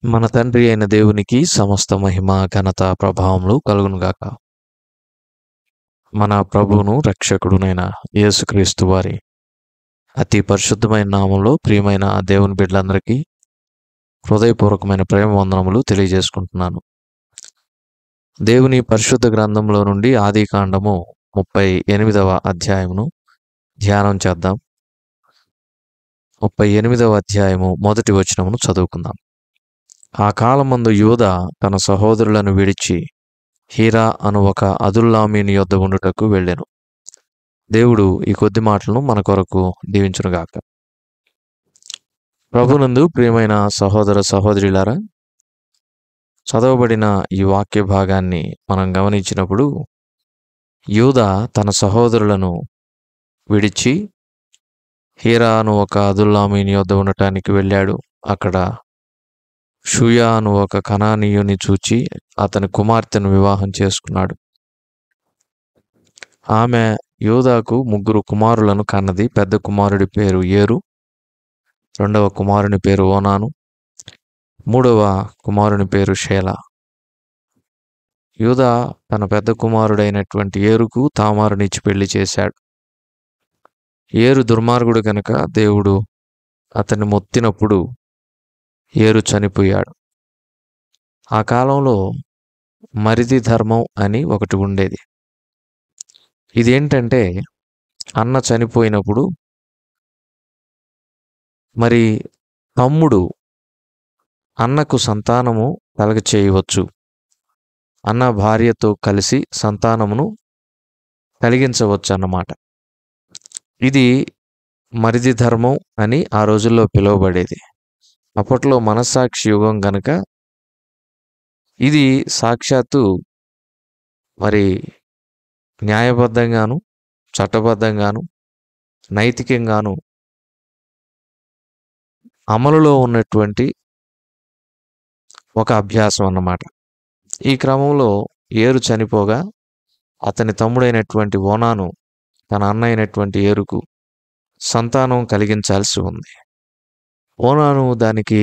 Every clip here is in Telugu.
మన తండ్రి అయిన దేవునికి సమస్త మహిమ ఘనత ప్రభావములు కలుగునుగాక. మన ప్రభువును రక్షకుడునైన యేసుక్రీస్తు వారి అతి పరిశుద్ధమైన నామంలో ప్రియమైన దేవుని బిడ్డలందరికీ హృదయపూర్వకమైన ప్రేమ వందనములు తెలియజేసుకుంటున్నాను. దేవుని పరిశుద్ధ గ్రంథంలో నుండి ఆదికాండము 38వ అధ్యాయమును ధ్యానం చేద్దాం. 38వ అధ్యాయము మొదటి వచనమును చదువుకుందాం. ఆ కాలమందు యూదా తన సహోదరులను విడిచి హీరా అను ఒక అదుల్లామీని యొద్ద ఉండుటకు వెళ్ళెను. దేవుడు ఈ కొద్ది మాటలను మన కొరకు దీవించునుగాక. ప్రభునందు ప్రియమైన సహోదర సహోదరులారా, చదవబడిన ఈ వాక్య భాగాన్ని మనం గమనించినప్పుడు యూదా తన సహోదరులను విడిచి హీరా అను ఒక అదుల్లామీని యొద్ద ఉండటానికి వెళ్ళాడు. అక్కడ షూయా అను ఒక కనానీయుని చూచి అతని కుమార్తెను వివాహం చేసుకున్నాడు. ఆమె యూదాకు 3 కుమారులను కన్నది. పెద్ద కుమారుడి పేరు ఏరు, రెండవ కుమారుని పేరు ఓనాను, మూడవ కుమారుని పేరు షేలా. యూదా తన పెద్ద కుమారుడైనటువంటి ఏరుకు తామారునిచ్చి పెళ్లి చేశాడు. ఏరు దుర్మార్గుడు గనుక దేవుడు అతన్ని మొత్తినప్పుడు ఏరు చనిపోయాడు. ఆ కాలంలో మరిది ధర్మం అని ఒకటి ఉండేది. ఇదేంటంటే అన్న చనిపోయినప్పుడు మరి తమ్ముడు అన్నకు సంతానము కలగ చేయవచ్చు, అన్న భార్యతో కలిసి సంతానమును కలిగించవచ్చు అన్నమాట. ఇది మరిది ధర్మం అని ఆ రోజుల్లో పిలువబడేది. అప్పట్లో మనస్సాక్షి యుగం గనుక ఇది సాక్షాత్తు మరి న్యాయబద్ధంగాను చట్టబద్ధంగాను నైతికంగాను అమలులో ఉన్నటువంటి ఒక అభ్యాసం అన్నమాట. ఈ క్రమంలో ఏరు చనిపోగా అతని తమ్ముడైనటువంటి ఓనాను తన అన్న అయినటువంటి ఏరుకు సంతానం కలిగించాల్సి ఉంది. ఓనాను దానికి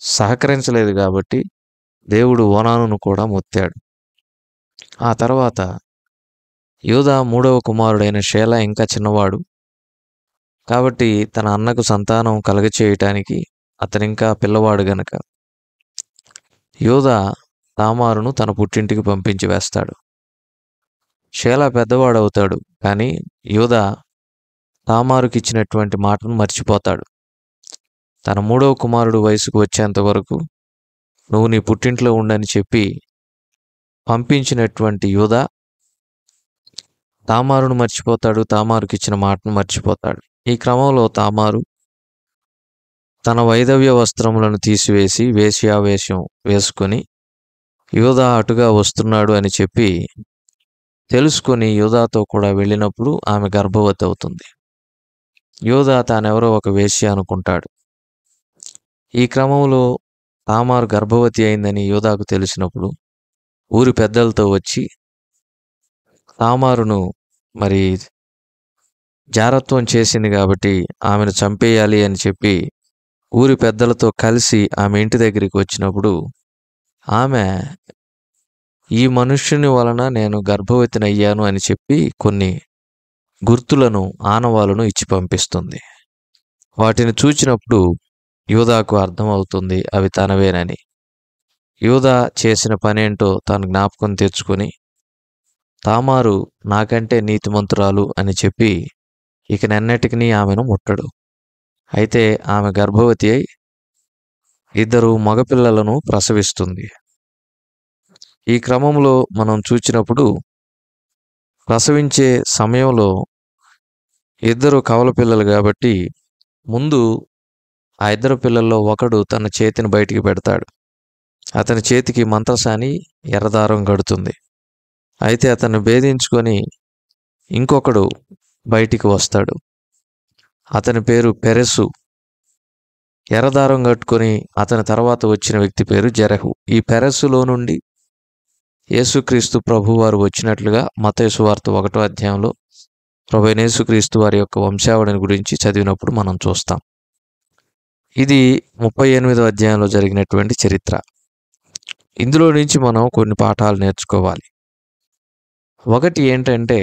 సహకరించలేదు కాబట్టి దేవుడు ఓనానును కూడా మొత్తాడు. ఆ తర్వాత యూదా 3వ కుమారుడైన షేలా ఇంకా చిన్నవాడు కాబట్టి తన అన్నకు సంతానం కలగచేయటానికి అతనింకా పిల్లవాడు గనక యూదా తామారును తన పుట్టింటికి పంపించి వేస్తాడు. షేలా పెద్దవాడవుతాడు, కానీ యూదా తామారుకి ఇచ్చినటువంటి మాటను మర్చిపోతాడు. తన 3వ కుమారుడు వయసుకు వచ్చేంత వరకు నువ్వు నీ పుట్టింట్లో ఉండని చెప్పి పంపించినటువంటి యూదా తామారును మర్చిపోతాడు, తామారుకి ఇచ్చిన మాటను మర్చిపోతాడు. ఈ క్రమంలో తామారు తన వైధవ్య వస్త్రములను తీసివేసి వేశ్యావేషం వేసుకొని యూదా అటుగా వస్తున్నాడు అని చెప్పి తెలుసుకొని యూదాతో కూడా వెళ్ళినప్పుడు ఆమె గర్భవతి అవుతుంది. యూదా తానెవరో ఒక వేశ్య అనుకుంటాడు. ఈ క్రమంలో తామారు గర్భవతి అయిందని యూదాకు తెలిసినప్పుడు ఊరి పెద్దలతో వచ్చి తామారును మరి జారత్వం చేసింది కాబట్టి ఆమెను చంపేయాలి అని చెప్పి ఊరి పెద్దలతో కలిసి ఆమె ఇంటి దగ్గరికి వచ్చినప్పుడు ఆమె ఈ మనుష్యుని వలన నేను గర్భవతిని అయ్యాను అని చెప్పి కొన్ని గుర్తులను ఆనవాలను ఇచ్చి పంపిస్తుంది. వాటిని చూచినప్పుడు యూదాకు అర్థమవుతుంది అవి తనవేనని. యూదా చేసిన పనేంటో తాను జ్ఞాపకం తెచ్చుకొని తామారు నాకంటే నీతిమంతురాలు అని చెప్పి ఇక నెన్నటికి ఆమెను ముట్టడు. అయితే ఆమె గర్భవతి అయి 2 మగపిల్లలను ప్రసవిస్తుంది. ఈ క్రమంలో మనం చూచినప్పుడు ప్రసవించే సమయంలో 2 కవల పిల్లలు కాబట్టి ముందు ఆ 2 పిల్లల్లో ఒకడు తన చేతిని బయటికి పెడతాడు. అతని చేతికి మంత్రసాని ఎర్రదారం కడుతుంది. అయితే అతన్ని భేదించుకొని ఇంకొకడు బయటికి వస్తాడు. అతని పేరు పెరెసు. ఎర్రదారం కట్టుకొని అతని తర్వాత వచ్చిన వ్యక్తి పేరు జెరహు. ఈ పెరెసులో నుండి యేసుక్రీస్తు ప్రభువారు వచ్చినట్లుగా మత్తయి సువార్త 1వ అధ్యాయంలో ప్రభువైన యేసుక్రీస్తు వారి యొక్క వంశావళిని గురించి చదివినప్పుడు మనం చూస్తాం. ఇది 38వ అధ్యాయంలో జరిగినటువంటి చరిత్ర. ఇందులో నుంచి మనం కొన్ని పాఠాలు నేర్చుకోవాలి. ఒకటి ఏంటంటే,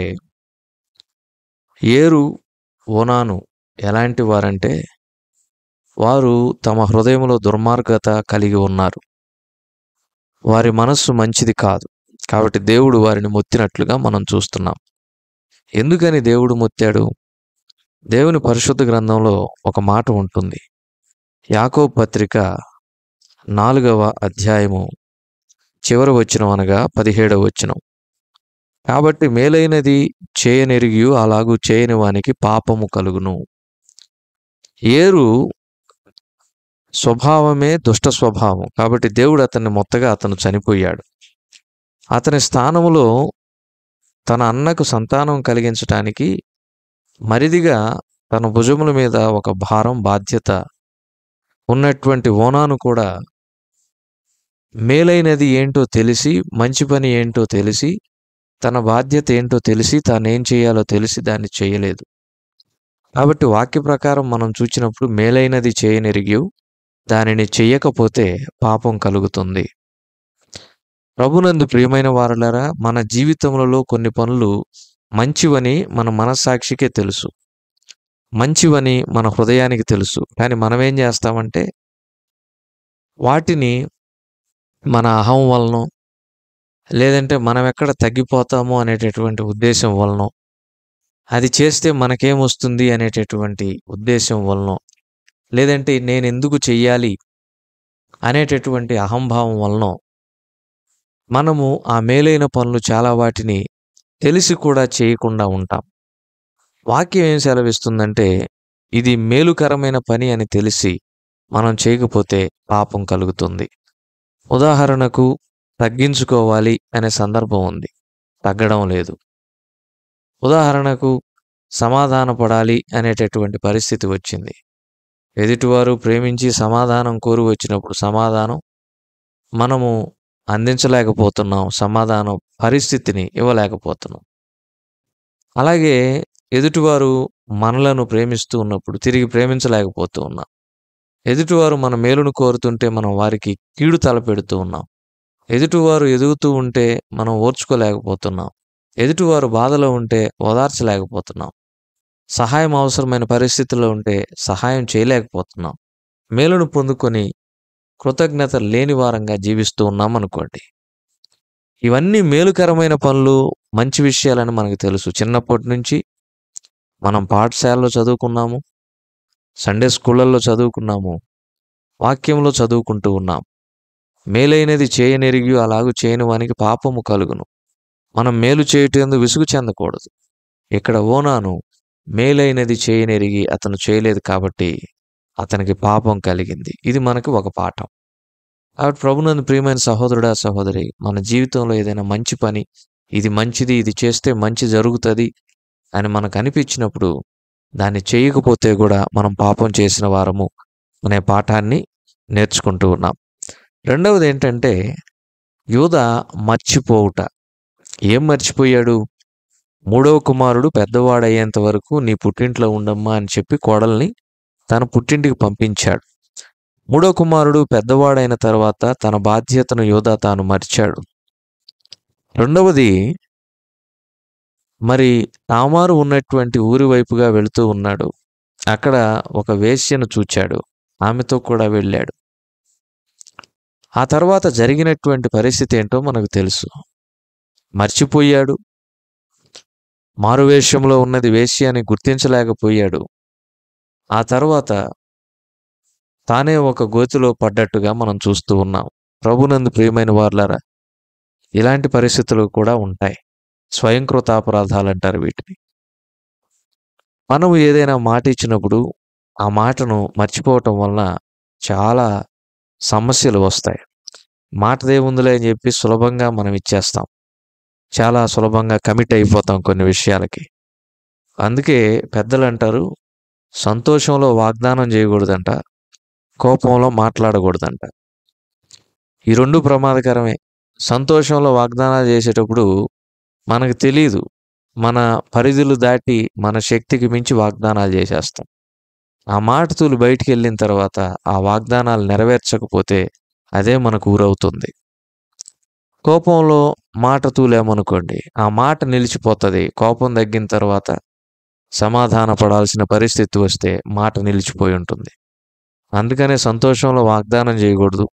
ఏరు, ఓనాను ఎలాంటి వారంటే, వారు తమ హృదయంలో దుర్మార్గత కలిగి ఉన్నారు. వారి మనస్సు మంచిది కాదు. కాబట్టి దేవుడు వారిని మొత్తినట్లుగా మనం చూస్తున్నాం. ఎందుకని దేవుడు మొత్తాడు? దేవుని పరిశుద్ధ గ్రంథంలో ఒక మాట ఉంటుంది. యాకోబు పత్రిక 4వ అధ్యాయము చివరి వచనం అనగా 17వ వచనం. కాబట్టి మేలైనది చేయనెరిగియు అలాగూ చేయని వానికి పాపము కలుగును. ఏరు స్వభావమే దుష్ట స్వభావం. కాబట్టి దేవుడు అతన్ని మొత్తగా అతను చనిపోయాడు. అతని స్థానములో తన అన్నకు సంతానం కలిగించటానికి మరిదిగా తన భుజముల మీద ఒక భారం, బాధ్యత ఉన్నటువంటి ఓనాను కూడా మేలైనది ఏంటో తెలిసి, మంచి పని ఏంటో తెలిసి, తన బాధ్యత ఏంటో తెలిసి, తానేం చేయాలో తెలిసి దాన్ని చేయలేదు. కాబట్టి వాక్య ప్రకారం మనం చూచినప్పుడు మేలైనది చేయనెరిగియు దానిని చెయ్యకపోతే పాపం కలుగుతుంది. ప్రభునందు ప్రియమైన వారలారా, మన జీవితములలో కొన్ని పనులు మంచివని మన మనస్సాక్షికే తెలుసు, మంచివని మన హృదయానికి తెలుసు. కానీ మనం ఏం చేస్తామంటే వాటిని మన అహం వలనో, లేదంటే మనం ఎక్కడ తగ్గిపోతామో అనేటటువంటి ఉద్దేశం వలనో, అది చేస్తే మనకేమొస్తుంది అనేటటువంటి ఉద్దేశం వలనో, లేదంటే నేను ఎందుకు చెయ్యాలి అనేటటువంటి అహంభావం వలనో మనము ఆ మేలైన పనులు చాలా వాటిని తెలిసి కూడా చేయకుండా ఉంటాం. వాక్యం ఏం సెలవిస్తుందంటే, ఇది మేలుకరమైన పని అని తెలిసి మనం చేయకపోతే పాపం కలుగుతుంది. ఉదాహరణకు, తగ్గించుకోవాలి అనే సందర్భం ఉంది, తగ్గడం లేదు. ఉదాహరణకు, సమాధానపడాలి అనేటటువంటి పరిస్థితి వచ్చింది. ఎదుటివారు ప్రేమించి సమాధానం కోరి వచ్చినప్పుడు సమాధానం మనము అందించలేకపోతున్నాం, సమాధానం పరిస్థితిని ఇవ్వలేకపోతున్నాం. అలాగే ఎదుటివారు మనలను ప్రేమిస్తూ ఉన్నప్పుడు తిరిగి ప్రేమించలేకపోతూ ఉన్నాం. ఎదుటివారు మన మేలును కోరుతుంటే మనం వారికి కీడు తలపెడుతూ ఉన్నాం. ఎదుటివారు ఎదుగుతూ ఉంటే మనం ఓర్చుకోలేకపోతున్నాం. ఎదుటివారు బాధలో ఉంటే ఓదార్చలేకపోతున్నాం. సహాయం అవసరమైన పరిస్థితుల్లో ఉంటే సహాయం చేయలేకపోతున్నాం. మేలును పొందుకొని కృతజ్ఞత లేని వారంగా జీవిస్తూ ఉన్నాం అనుకోండి. ఇవన్నీ మేలుకరమైన పనులు, మంచి విషయాలని మనకు తెలుసు. చిన్నప్పటి నుంచి మనం పాఠశాలలో చదువుకున్నాము, సండే స్కూళ్ళల్లో చదువుకున్నాము, వాక్యంలో చదువుకుంటూ ఉన్నాం. మేలైనది చేయనెరిగి అలాగూ చేయని వానికి పాపము కలుగును. మనం మేలు చేయుటందు విసుగు చెందకూడదు. ఇక్కడ ఓనాను మేలైనది చేయనెరిగి అతను చేయలేదు కాబట్టి అతనికి పాపం కలిగింది. ఇది మనకు ఒక పాఠం. కాబట్టి ప్రభునందు ప్రియమైన సహోదరుడా, సహోదరి, మన జీవితంలో ఏదైనా మంచి పని, ఇది మంచిది, ఇది చేస్తే మంచి జరుగుతుంది అని మనకు అనిపించినప్పుడు దాన్ని చేయకపోతే కూడా మనం పాపం చేసిన వారము అనే పాఠాన్ని నేర్చుకుంటూ ఉన్నాం. రెండవది ఏంటంటే, యూదా మర్చిపోవుట. ఏం మర్చిపోయాడు? 3వ కుమారుడు పెద్దవాడయ్యేంత వరకు నీ పుట్టింట్లో ఉండమ్మా అని చెప్పి కోడల్ని తన పుట్టింటికి పంపించాడు. 3వ కుమారుడు పెద్దవాడైన తర్వాత తన బాధ్యతను యూదా తాను మర్చాడు. రెండవది, మరి తామారు ఉన్నటువంటి ఊరి వైపుగా వెళుతూ ఉన్నాడు. అక్కడ ఒక వేశ్యను చూచాడు, ఆమెతో కూడా వెళ్ళాడు. ఆ తర్వాత జరిగినటువంటి పరిస్థితి ఏంటో మనకు తెలుసు. మర్చిపోయాడు. మారువేషంలో ఉన్నది వేశ్య అని గుర్తించలేకపోయాడు. ఆ తర్వాత తానే ఒక గోతిలో పడ్డట్టుగా మనం చూస్తూ ఉన్నాం. ప్రభునందు ప్రియమైన వారలారా, ఇలాంటి పరిస్థితులు కూడా ఉంటాయి. స్వయంకృతాపరాధాలు అంటారు వీటిని. మనము ఏదైనా మాట ఇచ్చినప్పుడు ఆ మాటను మర్చిపోవటం వలన చాలా సమస్యలు వస్తాయి. మాటదేముందిలే అని చెప్పి సులభంగా మనం ఇచ్చేస్తాం. చాలా సులభంగా కమిట్ అయిపోతాం కొన్ని విషయాలకి. అందుకే పెద్దలు అంటారు, సంతోషంలో వాగ్దానం చేయకూడదంట, కోపంలో మాట్లాడకూడదంట. ఈ రెండు ప్రమాదకరమే. సంతోషంలో వాగ్దానాలు చేసేటప్పుడు మనకు తెలీదు, మన పరిధులు దాటి మన శక్తికి మించి వాగ్దానాలు చేసేస్తాం. ఆ మాట తూలి బయటికెళ్ళిన తర్వాత ఆ వాగ్దానాలు నెరవేర్చకపోతే అదే మనకు ఊరవుతుంది. కోపంలో మాట తూలామనుకోండి, ఆ మాట నిలిచిపోతది. కోపం తగ్గిన తర్వాత సమాధాన పడాల్సిన పరిస్థితి వస్తే మాట నిలిచిపోయి ఉంటుంది. అందుకనే సంతోషంలో వాగ్దానం చేయకూడదు,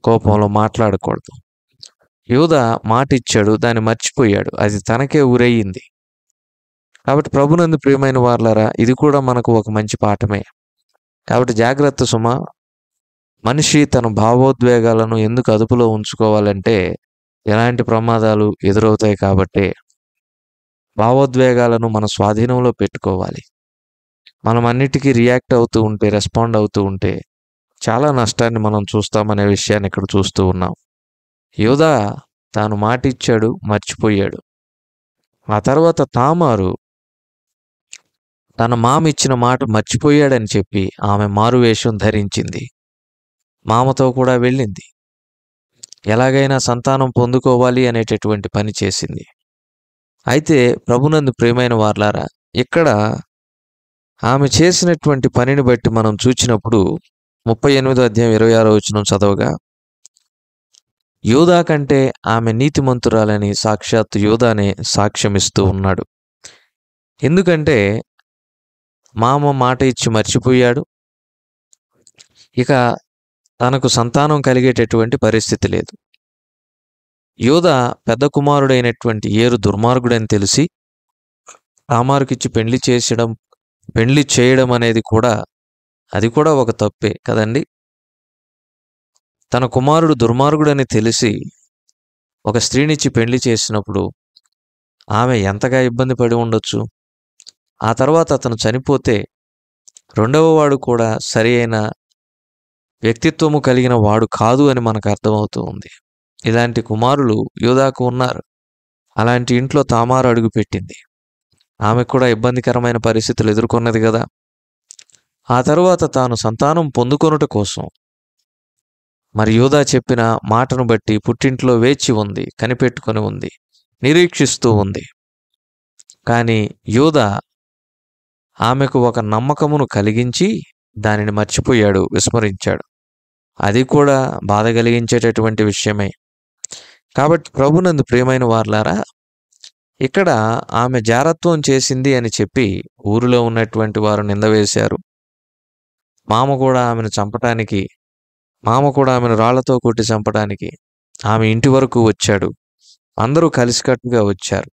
కోపంలో మాట్లాడకూడదు. యూదా మాటిచ్చాడు, దాన్ని మర్చిపోయాడు. అది తనకే ఊరయ్యింది. కాబట్టి ప్రభునందు ప్రియమైన వారలారా, ఇది కూడా మనకు ఒక మంచి పాఠమే. కాబట్టి జాగ్రత్త సుమా. మనిషి తన భావోద్వేగాలను ఎందుకు అదుపులో ఉంచుకోవాలంటే ఎలాంటి ప్రమాదాలు ఎదురవుతాయి కాబట్టే భావోద్వేగాలను మన స్వాధీనంలో పెట్టుకోవాలి. మనం అన్నిటికీ రియాక్ట్ అవుతూ ఉంటే, రెస్పాండ్ అవుతూ ఉంటే చాలా నష్టాన్ని మనం చూస్తామనే విషయాన్ని ఇక్కడ చూస్తూ ఉన్నాం. యూదా తాను మాటిచ్చాడు, మర్చిపోయాడు. ఆ తర్వాత తామారు తన మామ ఇచ్చిన మాట మర్చిపోయాడని చెప్పి ఆమె మారువేషం ధరించింది. మామతో కూడా వెళ్ళింది. ఎలాగైనా సంతానం పొందుకోవాలి అనేటటువంటి పని చేసింది. అయితే ప్రభునందు ప్రియమైన వారలారా, ఇక్కడ ఆమె చేసినటువంటి పనిని బట్టి మనం చూచినప్పుడు 38వ అధ్యాయం 26వ వచనం చదవగా, యూదా కంటే ఆమె నీతిమంతురాలని సాక్షాత్తు యూదానే సాక్ష్యమిస్తూ ఉన్నాడు. ఎందుకంటే మామ మాట ఇచ్చి మర్చిపోయాడు. ఇక తనకు సంతానం కలిగేటటువంటి పరిస్థితి లేదు. యూదా పెద్ద కుమారుడైనటువంటి ఏరు దుర్మార్గుడని తెలిసి తామారుకిచ్చి పెళ్లి చేయడం అనేది కూడా అది కూడా ఒక తప్పే కదండి. తన కుమారుడు దుర్మార్గుడని తెలిసి ఒక స్త్రీనిచ్చి పెళ్లి చేసినప్పుడు ఆమె ఎంతగా ఇబ్బంది పడి ఉండొచ్చు. ఆ తర్వాత అతను చనిపోతే రెండవ వాడు కూడా సరి అయిన వ్యక్తిత్వము కలిగిన వాడు కాదు అని మనకు అర్థమవుతూ ఉంది. ఇలాంటి కుమారులు యూదాకు ఉన్నారు. అలాంటి ఇంట్లో తామారు అడుగుపెట్టింది. ఆమె కూడా ఇబ్బందికరమైన పరిస్థితులు ఎదుర్కొన్నది కదా. ఆ తరువాత తాను సంతానం పొందుకొనుట కోసం మరి యూదా చెప్పిన మాటను బట్టి పుట్టింట్లో వేచి ఉంది, కనిపెట్టుకొని ఉంది, నిరీక్షిస్తూ ఉంది. కానీ యూదా ఆమెకు ఒక నమ్మకమును కలిగించి దానిని మర్చిపోయాడు, విస్మరించాడు. అది కూడా బాధ కలిగించేటటువంటి విషయమే. కాబట్టి ప్రభునందు ప్రియమైన వారలారా, ఇక్కడ ఆమె జారత్వం చేసింది అని చెప్పి ఊరిలో ఉన్నటువంటి వారు నిందవేశారు. మామ కూడా ఆమెను రాళ్లతో కొట్టి చంపడానికి ఆమె ఇంటి వరకు వచ్చాడు. అందరూ కలిసికట్టుగా వచ్చారు.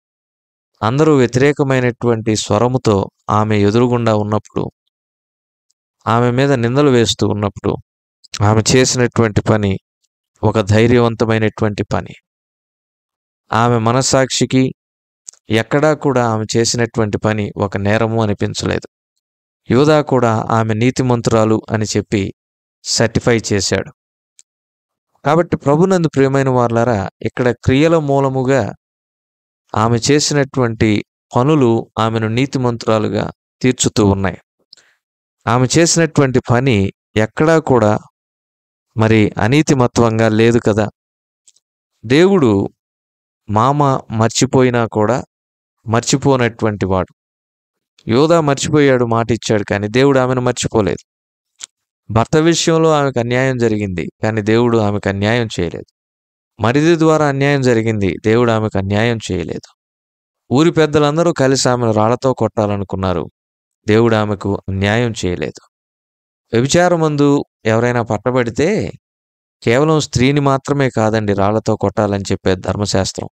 అందరూ వ్యతిరేకమైనటువంటి స్వరముతో ఆమె ఎదురుగుండా ఉన్నప్పుడు, ఆమె మీద నిందలు వేస్తూ ఉన్నప్పుడు ఆమె చేసినటువంటి పని ఒక ధైర్యవంతమైనటువంటి పని. ఆమె మనస్సాక్షికి ఎక్కడా కూడా ఆమె చేసినటువంటి పని ఒక నేరము అనిపించలేదు. యూదా కూడా ఆమె నీతిమంతురాలు అని చెప్పి సర్టిఫై చేశాడు. కాబట్టి ప్రభునందు ప్రియమైన వారలారా, ఇక్కడ క్రియల మూలముగా ఆమె చేసినటువంటి పనులు ఆమెను నీతిమంతురాలుగా తీర్చుతూ ఉన్నాయి. ఆమె చేసినటువంటి పని ఎక్కడా కూడా మరి అనీతిమత్వంగా లేదు కదా. దేవుడు మామ మర్చిపోయినా కూడా మర్చిపోనటువంటి వాడు. యూదా మర్చిపోయాడు, మాట ఇచ్చాడు, కానీ దేవుడు ఆమెను మర్చిపోలేదు. భర్త విషయంలో ఆమెకు అన్యాయం జరిగింది, కానీ దేవుడు ఆమెకు అన్యాయం చేయలేదు. మరిది ద్వారా అన్యాయం జరిగింది, దేవుడు ఆమెకు అన్యాయం చేయలేదు. ఊరి పెద్దలందరూ కలిసి ఆమెను రాళ్లతో కొట్టాలనుకున్నారు, దేవుడు ఆమెకు అన్యాయం చేయలేదు. వ్యభిచారమందు ఎవరైనా పట్టబడితే కేవలం స్త్రీని మాత్రమే కాదండి రాళ్లతో కొట్టాలని చెప్పే ధర్మశాస్త్రం.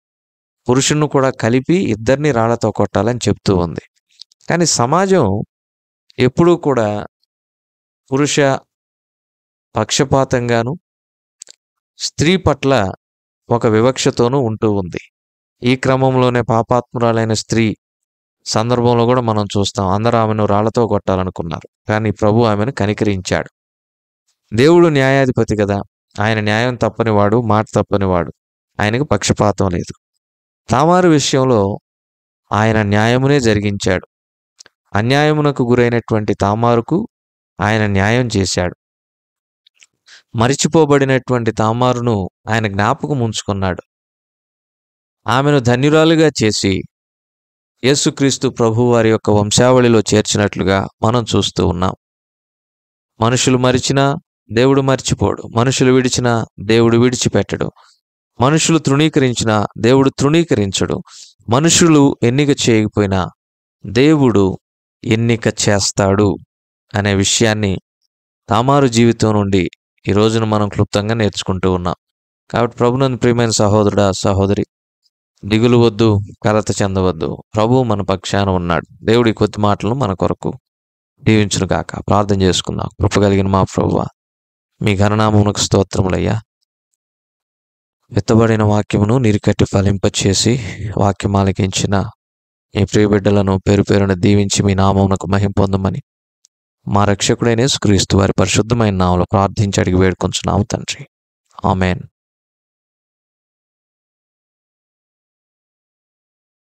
పురుషుణ్ణి కూడా కలిపి ఇద్దరిని రాళ్లతో కొట్టాలని చెప్తూ ఉంది. కానీ సమాజం ఎప్పుడూ కూడా పురుష పక్షపాతంగాను, స్త్రీ పట్ల ఒక వివక్షతోనూ ఉంటూ ఉంది. ఈ క్రమంలోనే పాపాత్మురాలైన స్త్రీ సందర్భంలో కూడా మనం చూస్తాం. అందరూ ఆమెను రాళ్లతో కొట్టాలనుకున్నారు, కానీ ప్రభు ఆమెను కనికరించాడు. దేవుడు న్యాయాధిపతి కదా, ఆయన న్యాయం తప్పనివాడు, మాట తప్పనివాడు. ఆయనకు పక్షపాతం లేదు. తామారు విషయంలో ఆయన న్యాయమునే జరిగించాడు. అన్యాయమునకు గురైనటువంటి తామారుకు ఆయన న్యాయం చేశాడు. మరిచిపోబడినటువంటి తామారును ఆయన జ్ఞాపకం ఉంచుకున్నాడు. ఆమెను ధన్యురాలుగా చేసి యేసుక్రీస్తు ప్రభువారి యొక్క వంశావళిలో చేర్చినట్లుగా మనం చూస్తూ ఉన్నాం. మనుషులు మరిచినా దేవుడు మర్చిపోడు. మనుషులు విడిచినా దేవుడు విడిచిపెట్టడు. మనుషులు తృణీకరించినా దేవుడు తృణీకరించడు. మనుషులు ఎన్నిక చేయకపోయినా దేవుడు ఎన్నిక చేస్తాడు అనే విషయాన్ని తామారు జీవితం నుండి ఈ రోజున మనం క్లుప్తంగా నేర్చుకుంటూ ఉన్నాం. కాబట్టి ప్రభునందు ప్రియమైన సహోదరుడా, సహోదరి, దిగులు వద్దు, కలత చెందవద్దు. ప్రభువు మన పక్షాన ఉన్నాడు. దేవుడి కొద్ది మాటలను మన కొరకు దీవించును గాక. ప్రార్థన చేసుకుందాం. కృప కలిగిన మా ప్రభువా, మీ ఘననామమునకు స్తోత్రములయ్యా. విత్తబడిన వాక్యమును నీరుకట్టి ఫలింపచేసి వాక్యం ఆలకించిన మీ ప్రియబిడ్డలను పేరు పేరున దీవించి మీ నామమునకు మహిమ పొందమని మా రక్షకుడైన యేసుక్రీస్తు వారి పరిశుద్ధమైన నామములో ప్రార్థించి అడిగి వేడుకొంచున్నాము తండ్రి. ఆమెన్.